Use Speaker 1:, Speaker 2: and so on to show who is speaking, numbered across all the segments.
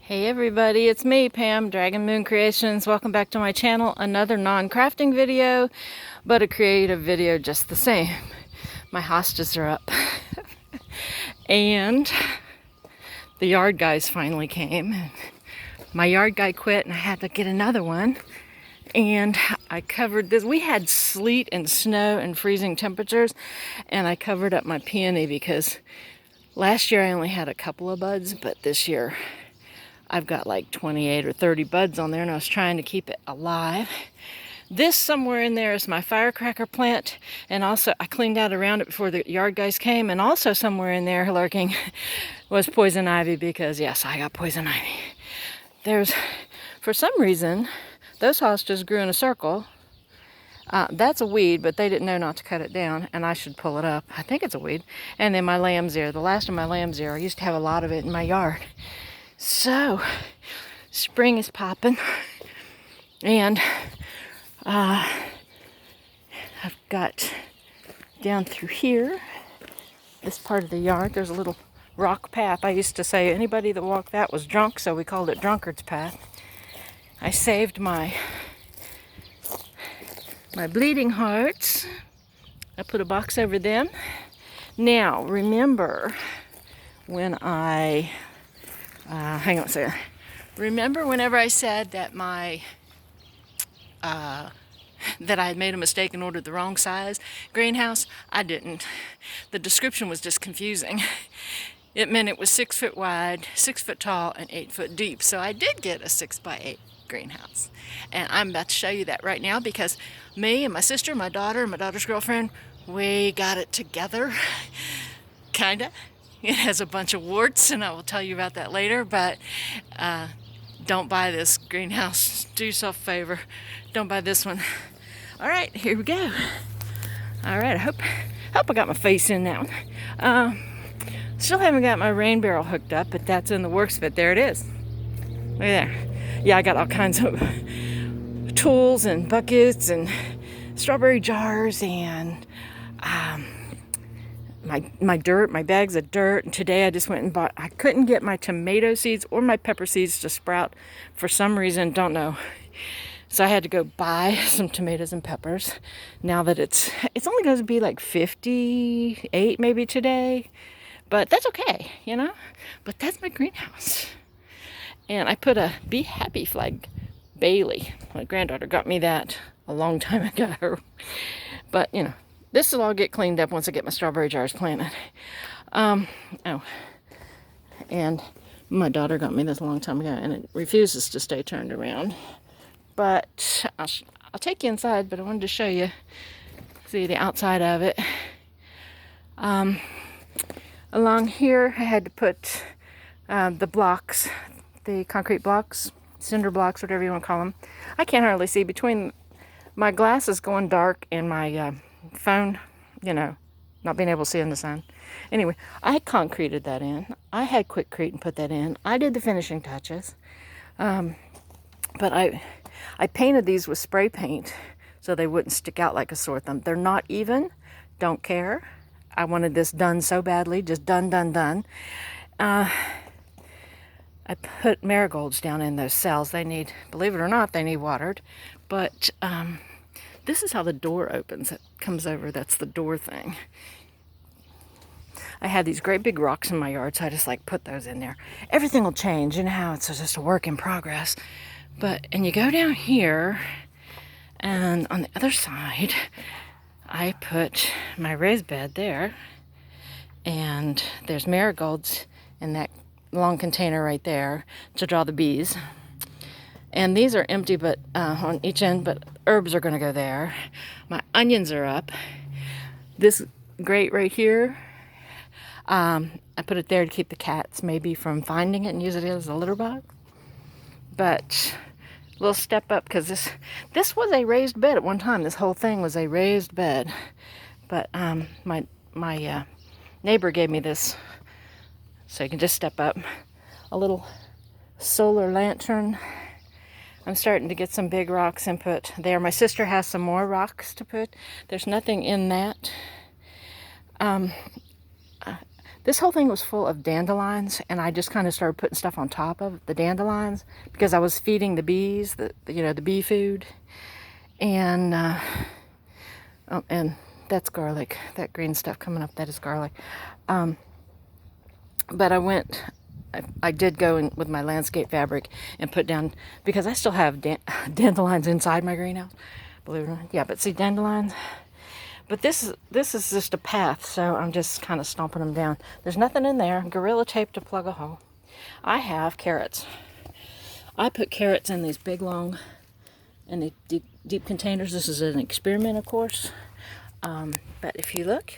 Speaker 1: Hey everybody, it's me, Pam, Dragon Moon Creations. Welcome back to my channel. Another non-crafting video, but a creative video just the same. My hostas are up. And the yard guys finally came. My yard guy quit and I had to get another one. And I covered this. We had sleet and snow and freezing temperatures, and I covered up my peony because last year I only had a couple of buds, but this year I've got like 28 or 30 buds on there, and I was trying to keep it alive. This somewhere in there is my firecracker plant, and also I cleaned out around it before the yard guys came, and also somewhere in there lurking was poison ivy, because yes, I got poison ivy. There's, for some reason, those hostas grew in a circle. That's a weed, but they didn't know not to cut it down, and I should pull it up. I think it's a weed. And then my lamb's ear, the last of my lamb's ear, I used to have a lot of it in my yard. So, spring is popping, and I've got down through here, this part of the yard, there's a little rock path. I used to say anybody that walked that was drunk, so we called it Drunkard's Path. I saved my bleeding hearts. I put a box over them. Now, remember when hang on a second. Remember whenever I said that that I had made a mistake and ordered the wrong size greenhouse? I didn't. The description was just confusing. It meant it was 6 foot wide, 6 foot tall, and 8 foot deep. So I did get a 6x8 greenhouse. And I'm about to show you that right now, because me and my sister, my daughter, and my daughter's girlfriend, we got it together. Kinda. It has a bunch of warts, and I will tell you about that later, but don't buy this greenhouse. Do yourself a favor. Don't buy this one. All right, here we go. All right, I hope I got my face in that one. Still haven't got my rain barrel hooked up, but that's in the works. But there it is. Look at there. Yeah, I got all kinds of tools and buckets and strawberry jars and my dirt, my bags of dirt. And today I just went and bought, I couldn't get my tomato seeds or my pepper seeds to sprout for some reason, don't know. So I had to go buy some tomatoes and peppers. Now that it's only going to be like 58 maybe today, but that's okay, you know. But that's my greenhouse. And I put a Be Happy flag, Bailey. My granddaughter got me that a long time ago. But, you know, this will all get cleaned up once I get my strawberry jars planted. Oh, and my daughter got me this a long time ago, and it refuses to stay turned around. But I'll take you inside, but I wanted to show you, see the outside of it. Along here, I had to put the blocks, the concrete blocks, cinder blocks, whatever you want to call them. I can't hardly see between my glasses going dark and my phone, you know, not being able to see in the sun. Anyway, I concreted that in. I had Quickcrete and put that in. I did the finishing touches. But I painted these with spray paint so they wouldn't stick out like a sore thumb. They're not even. Don't care. I wanted this done so badly. Just done. I put marigolds down in those cells. They need, believe it or not, they need watered. But this is how the door opens. It comes over. That's the door thing. I had these great big rocks in my yard, so I just like put those in there. Everything will change. You know how it's just a work in progress. And you go down here, and on the other side, I put my raised bed there, and there's marigolds in that long container right there to draw the bees. And these are empty, but on each end, but herbs are going to go there. My onions are up. This grate right here, I put it there to keep the cats maybe from finding it and use it as a litter box. But a little step up, because this was a raised bed at one time. This whole thing was a raised bed. But my neighbor gave me this, so you can just step up. A little solar lantern. I'm starting to get some big rocks and put there. My sister has some more rocks to put. There's nothing in that. This whole thing was full of dandelions, and I just kind of started putting stuff on top of the dandelions because I was feeding the bees, the bee food. And and that's garlic. That green stuff coming up, that is garlic. But I did go in with my landscape fabric and put down, because I still have dandelions inside my greenhouse, believe it or not. Yeah, but see, dandelions. But this is just a path, so I'm just kind of stomping them down. There's nothing in there. Gorilla tape to plug a hole. I have carrots. I put carrots in these big, long, in the deep containers. This is an experiment, of course. But if you look,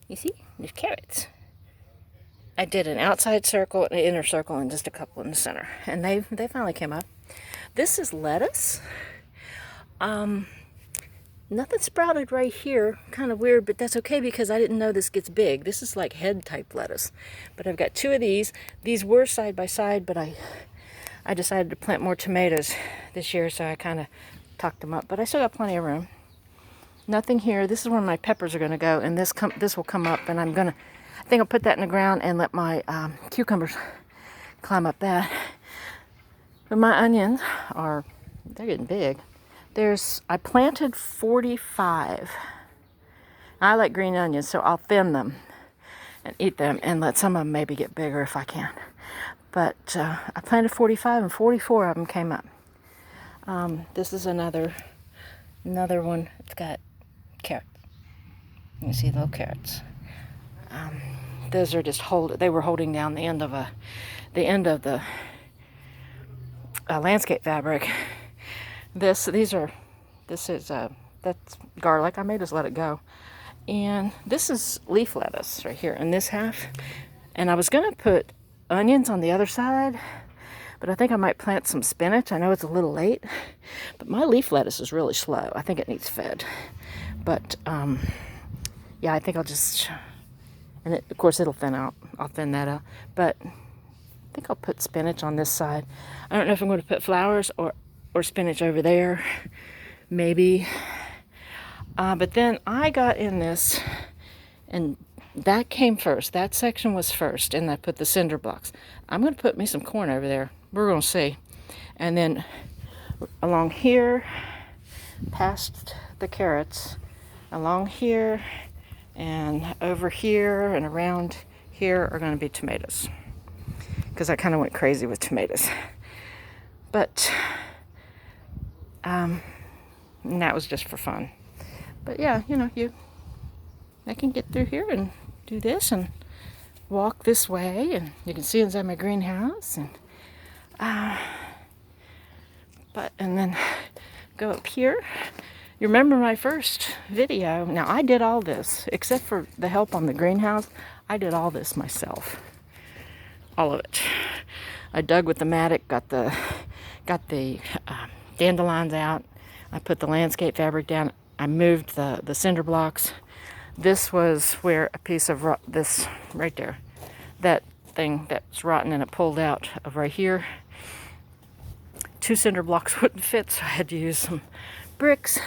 Speaker 1: you see, there's carrots. I did an outside circle, an inner circle, and just a couple in the center. And they finally came up. This is lettuce. Nothing sprouted right here. Kind of weird, but that's okay because I didn't know this gets big. This is like head type lettuce. But I've got 2 of these. These were side by side, but I decided to plant more tomatoes this year, so I kind of tucked them up. But I still got plenty of room. Nothing here. This is where my peppers are going to go, and this will come up, and I think I'll put that in the ground and let my cucumbers climb up that. But my onions they're getting big. I planted 45. I like green onions, so I'll thin them and eat them and let some of them maybe get bigger if I can. But I planted 45 and 44 of them came up. This is another one. It's got carrots. You can see little carrots. Those are just they were holding down the end of the landscape fabric. That's garlic. I may just let it go. And this is leaf lettuce right here in this half. And I was going to put onions on the other side, but I think I might plant some spinach. I know it's a little late, but my leaf lettuce is really slow. I think it needs fed. But yeah, I think I'll just, and of course it'll thin out. I'll thin that out. But I think I'll put spinach on this side. I don't know if I'm going to put flowers or spinach over there, maybe. But then I got in this, and that came first. That section was first, and I put the cinder blocks. I'm going to put me some corn over there. We're going to see. And then along here, past the carrots, along here, and over here, and around here are going to be tomatoes. Because I kind of went crazy with tomatoes. But and that was just for fun. But yeah, I can get through here and do this and walk this way, and you can see inside my greenhouse, and and then go up here. You remember my first video? Now I did all this except for the help on the greenhouse. I did all this myself, all of it. I dug with the mattock, got the dandelions out. I put the landscape fabric down. I moved the cinder blocks. This was where a piece of this right there, that thing that's rotten and it pulled out of right here. 2 cinder blocks wouldn't fit, so I had to use some bricks.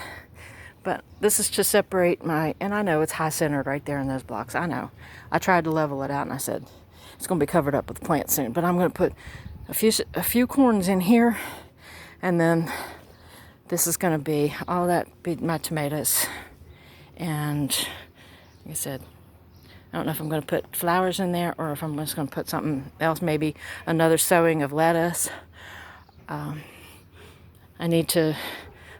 Speaker 1: But this is to separate and I know it's high centered right there in those blocks. I know. I tried to level it out, and I said it's going to be covered up with plants soon. But I'm going to put a few corns in here, and then this is going to be my tomatoes. And like I said, I don't know if I'm going to put flowers in there or if I'm just going to put something else, maybe another sowing of lettuce. I need to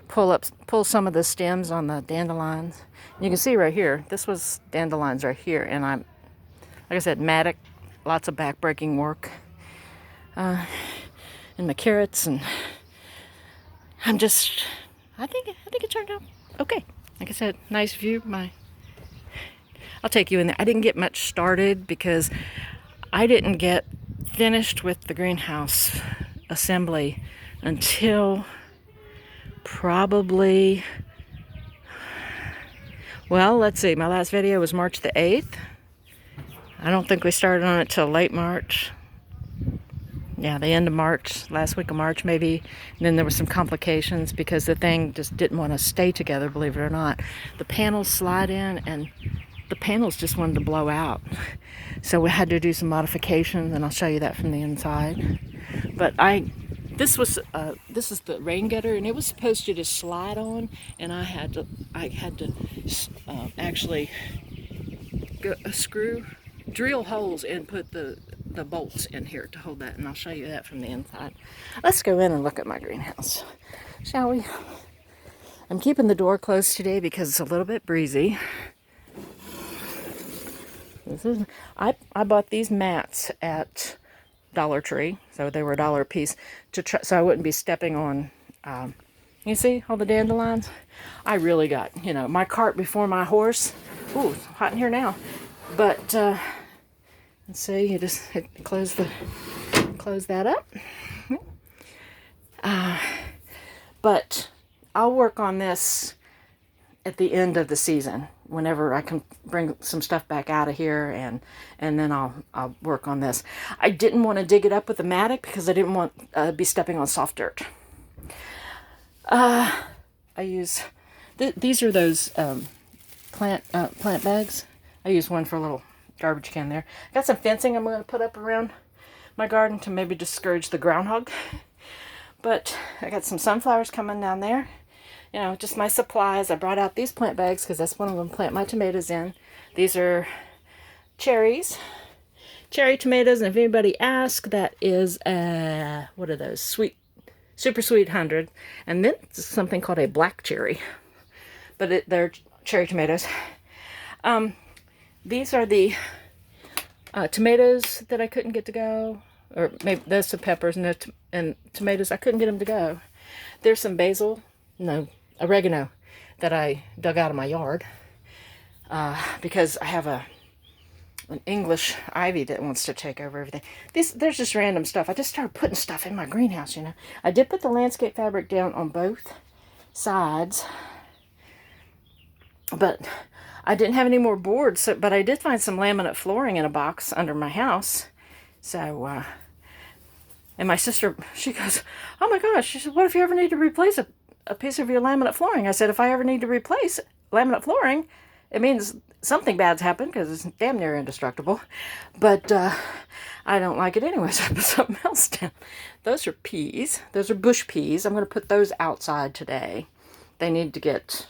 Speaker 1: pull some of the stems on the dandelions. You can see right here, this was dandelions right here, and like I said, mattock, lots of back-breaking work. And my carrots, and I think it turned out okay. Like I said, nice view. I'll take you in there. I didn't get much started because I didn't get finished with the greenhouse assembly until probably, well, let's see, my last video was March the 8th. I don't think we started on it till late March. Yeah, the end of March, last week of March maybe. And then there were some complications because the thing just didn't want to stay together, believe it or not. The panels slide in, and the panels just wanted to blow out. So we had to do some modifications, and I'll show you that from the inside. But this is the rain gutter, and it was supposed to just slide on, and I had to actually drill holes and put the bolts in here to hold that, and I'll show you that from the inside. Let's go in and look at my greenhouse, shall we? I'm keeping the door closed today because it's a little bit breezy. I bought these mats at Dollar Tree, so they were $1 a piece, so I wouldn't be stepping on, you see all the dandelions? I really got, my cart before my horse. Ooh, it's hot in here now. But, let's see, you just close that up. But I'll work on this at the end of the season, whenever I can bring some stuff back out of here, and then I'll work on this. I didn't want to dig it up with a mattock because I didn't want to be stepping on soft dirt. I use these are those plant bags. I use one for a little garbage can there. Got some fencing I'm going to put up around my garden to maybe discourage the groundhog. But I got some sunflowers coming down there. Just my supplies. I brought out these plant bags because that's what I'm going to plant my tomatoes in. These are cherries. Cherry tomatoes, and if anybody asks, that is, what are those? Super sweet 100. And then something called a black cherry. But they're cherry tomatoes. These are the tomatoes that I couldn't get to go. Or maybe there's some peppers and tomatoes. I couldn't get them to go. There's some oregano that I dug out of my yard because I have an English ivy that wants to take over everything. There's just random stuff. I just started putting stuff in my greenhouse, I did put the landscape fabric down on both sides, but I didn't have any more boards, but I did find some laminate flooring in a box under my house. So, and my sister, she goes, oh my gosh, she said, what if you ever need to replace a piece of your laminate flooring? I said, if I ever need to replace laminate flooring, it means something bad's happened because it's damn near indestructible. But I don't like it anyway, so I put something else down. Those are peas. Those are bush peas. I'm going to put those outside today. They need to get,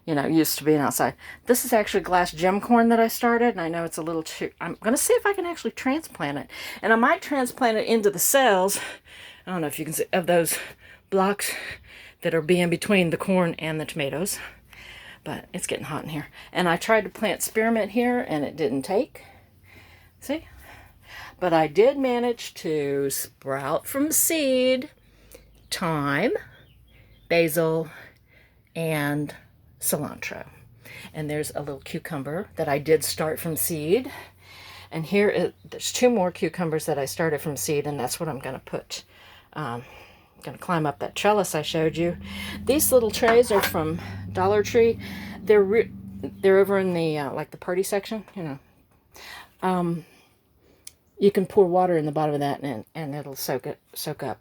Speaker 1: used to being outside. This is actually glass gem corn that I started, and I know it's a little too... I'm going to see if I can actually transplant it. And I might transplant it into the cells. I don't know if you can see, of those blocks that are being between the corn and the tomatoes. But it's getting hot in here. And I tried to plant spearmint here, and it didn't take. See? But I did manage to sprout from seed thyme, basil, and cilantro. And there's a little cucumber that I did start from seed. And there's 2 more cucumbers that I started from seed, and that's what I'm going to put. I'm going to climb up that trellis I showed you. These little trays are from Dollar Tree. They're over in the like the party section, you can pour water in the bottom of that, and it'll soak up,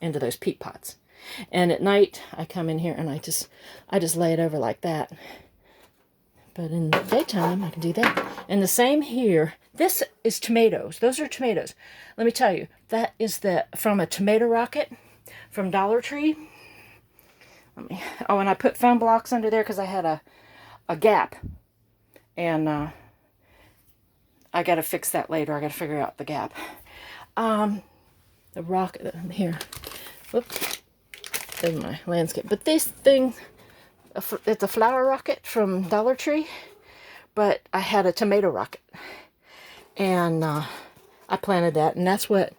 Speaker 1: into those peat pots. And at night I come in here and I just lay it over like that. But in the daytime I can do that. And the same here. This is tomatoes. Those are tomatoes. Let me tell you, that is from a tomato rocket from Dollar Tree. And I put foam blocks under there because I had a gap. And I got to fix that later. I got to figure out the gap. The rocket here. Whoops. There's my landscape. But this thing, it's a flower rocket from Dollar Tree. But I had a tomato rocket. And I planted that. And that's what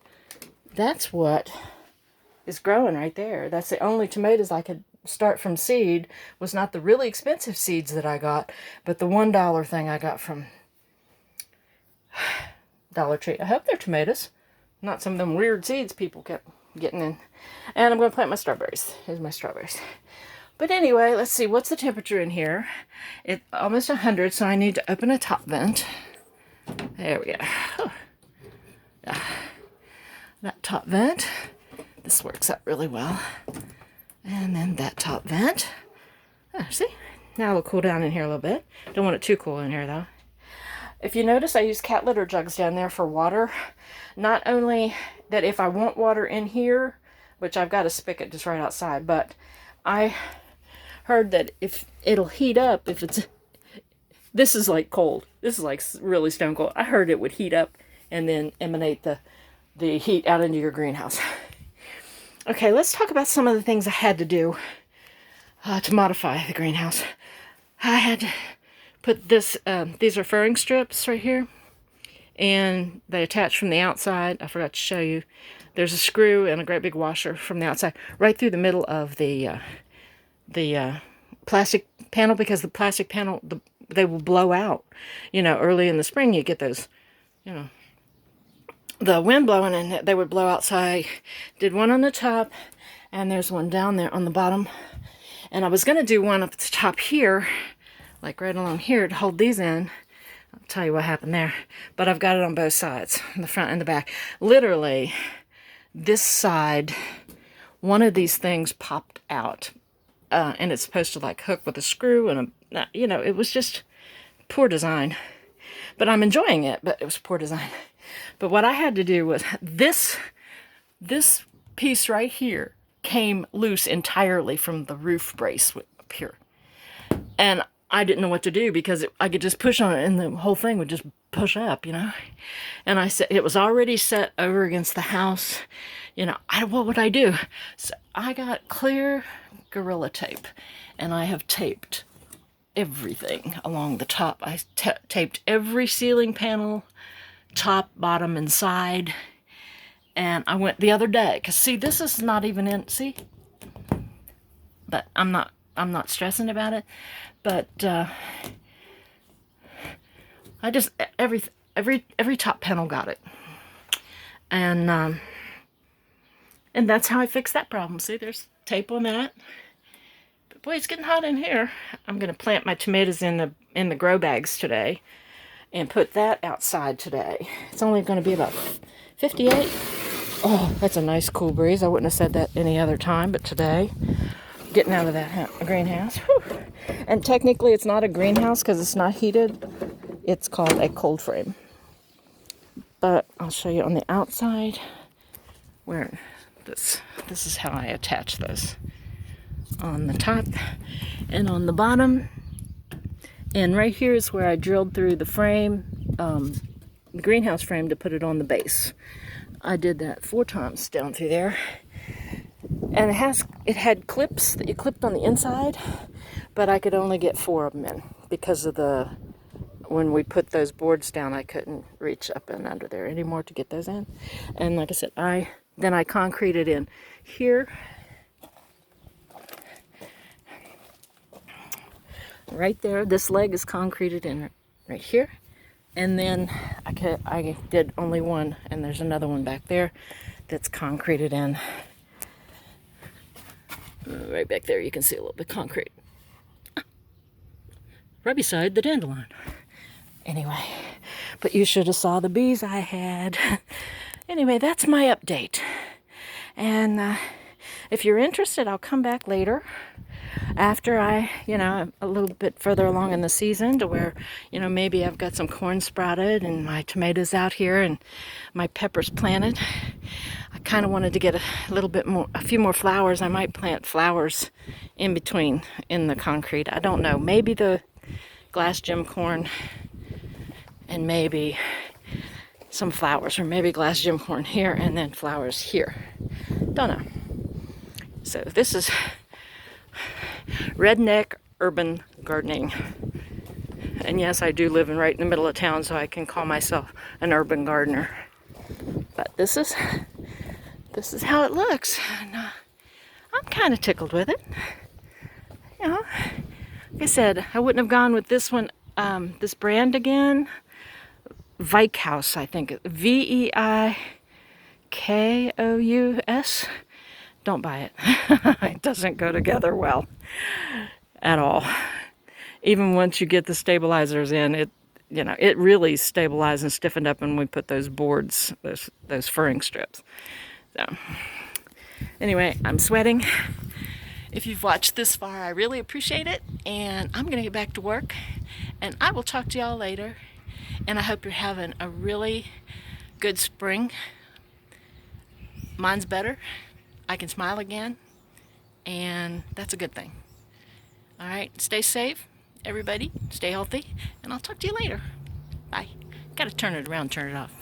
Speaker 1: is growing right there. That's the only tomatoes I could start from seed. Was not the really expensive seeds that I got, but the $1 thing I got from Dollar Tree. I hope they're tomatoes, not some of them weird seeds people kept getting in. And I'm going to plant my strawberries. Here's my strawberries. But anyway, let's see, what's the temperature in here? It's almost 100, so I need to open a top vent. There we go. Oh. That top vent. This works out really well. And then that top vent. Oh, see? Now it'll cool down in here a little bit. Don't want it too cool in here though. If you notice, I use cat litter jugs down there for water. Not only that if I want water in here, which I've got a spigot just right outside, but I heard that if it'll heat up, if it's, this is like cold. This is like really stone cold. I heard it would heat up and then emanate the heat out into your greenhouse. Okay, let's talk about some of the things I had to do to modify the greenhouse. I had to put this, these are furring strips right here, and they attach from the outside. I forgot to show you. There's a screw and a great big washer from the outside, right through the middle of the plastic panel, because the plastic panel, they will blow out. You know, early in the spring you get those, you know, the wind blowing and they would blow out. So I did one on the top, and there's one down there on the bottom. And I was going to do one up at the top here, like right along here, to hold these in. I'll tell you what happened there. But I've got it on both sides, the front and the back. Literally, this side, one of these things popped out. And it's supposed to like hook with a screw and a, you know, it was just poor design. But I'm enjoying it, but it was poor design. But what I had to do was this piece right here came loose entirely from the roof brace up here. And I didn't know what to do, because I could just push on it and the whole thing would just push up, you know. And I said, it was already set over against the house. You know, what would I do? So I got clear Gorilla Tape, and I have taped everything along the top. I taped every ceiling panel, top, bottom, and side. And I went the other day, because see, this is not even in, see? But I'm not stressing about it. But I just, every top panel got it. And that's how I fixed that problem. See, there's tape on that. But boy, it's getting hot in here. I'm going to plant my tomatoes in the grow bags today and put that outside today. It's only going to be about 58. Oh, that's a nice cool breeze. I wouldn't have said that any other time, but today, getting out of that greenhouse. Whew. And technically it's not a greenhouse because it's not heated. It's called a cold frame. But I'll show you on the outside where this is how I attach those. On the top and on the bottom. And right here is where I drilled through the frame, the greenhouse frame, to put it on the base. I did that 4 times down through there. And it had clips that you clipped on the inside, but I could only get 4 of them in because of when we put those boards down, I couldn't reach up and under there anymore to get those in. And like I said, then I concreted in here, right there. This leg is concreted in right here. And then I did only one, and there's another one back there that's concreted in. Right back there, you can see a little bit of concrete. Right beside the dandelion. Anyway, but you should have saw the bees I had. Anyway, that's my update. And if you're interested, I'll come back later after a little bit further along in the season, to where, maybe I've got some corn sprouted and my tomatoes out here and my peppers planted. I kind of wanted to get a few more flowers. I might plant flowers in between in the concrete. I don't know. Maybe the glass gem corn and maybe some flowers, or maybe glass gem corn here and then flowers here. Don't know. So this is redneck urban gardening. And yes, I do live right in the middle of town, so I can call myself an urban gardener. But this is how it looks. And, I'm kind of tickled with it. Like I said, I wouldn't have gone with this one, this brand again. Veikous, I think. Veikous. Don't buy it. It doesn't go together well at all. Even once you get the stabilizers in, it really stabilized and stiffened up when we put those boards, those furring strips. So, anyway, I'm sweating, If you've watched this far, I really appreciate it. And I'm going to get back to work. And I will talk to y'all later. And I hope you're having a really good spring. Mine's better. I can smile again. And that's a good thing. All right, stay safe, everybody. Stay healthy. And I'll talk to you later. Bye. Got to turn it around, turn it off.